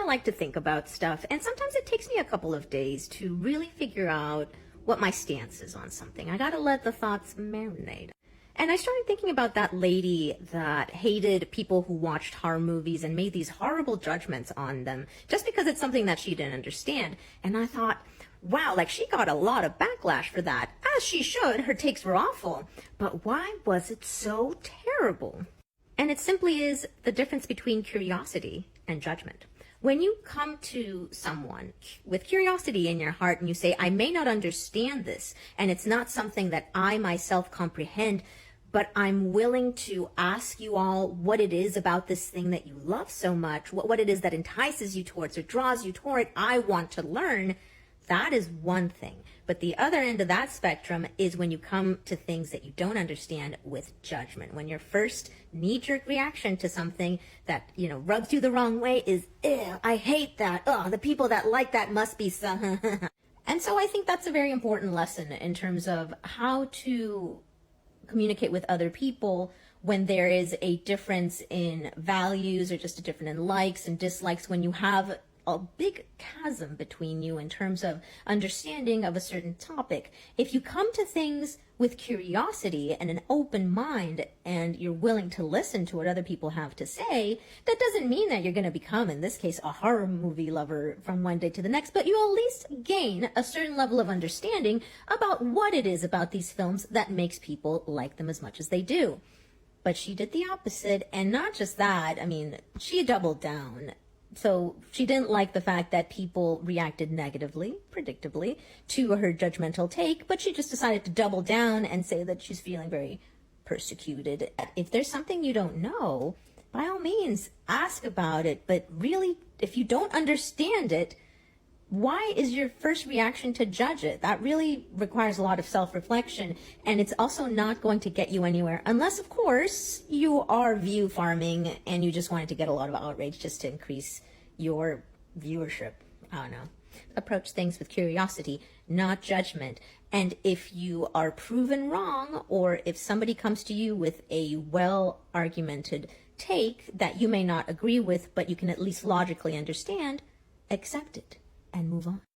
I like to think about stuff, and sometimes it takes me a couple of days to really figure out what my stance is on something. I gotta let the thoughts marinate. And I started thinking about that lady that hated people who watched horror movies and made these horrible judgments on them just because it's something that she didn't understand. And I thought, wow, like she got a lot of backlash for that. As she should, her takes were awful. But why was it so terrible? And it simply is the difference between curiosity and judgment. When you come to someone with curiosity in your heart and you say, I may not understand this, and it's not something that I myself comprehend, but I'm willing to ask you all what it is about this thing that you love so much, what it is that entices you towards or draws you toward it, I want to learn. That is one thing. But the other end of that spectrum is when you come to things that you don't understand with judgment. When your first knee-jerk reaction to something that, rubs you the wrong way is, ew, I hate that. Oh, the people that like that must be so. And so I think that's a very important lesson in terms of how to communicate with other people when there is a difference in values or just a difference in likes and dislikes, when you have a big chasm between you in terms of understanding of a certain topic. If you come to things with curiosity and an open mind and you're willing to listen to what other people have to say, that doesn't mean that you're going to become, in this case, a horror movie lover from one day to the next, but you'll at least gain a certain level of understanding about what it is about these films that makes people like them as much as they do. But she did the opposite, and not just that, she doubled down. So she didn't like the fact that people reacted negatively, predictably, to her judgmental take, but she just decided to double down and say that she's feeling very persecuted. If there's something you don't know, by all means, ask about it. But really, if you don't understand it, why is your first reaction to judge it? That really requires a lot of self-reflection, and it's also not going to get you anywhere unless, of course, you are view farming and you just wanted to get a lot of outrage just to increase your viewership. I don't know. Approach things with curiosity, not judgment. And if you are proven wrong, or if somebody comes to you with a well-argumented take that you may not agree with, but you can at least logically understand, accept it and move on.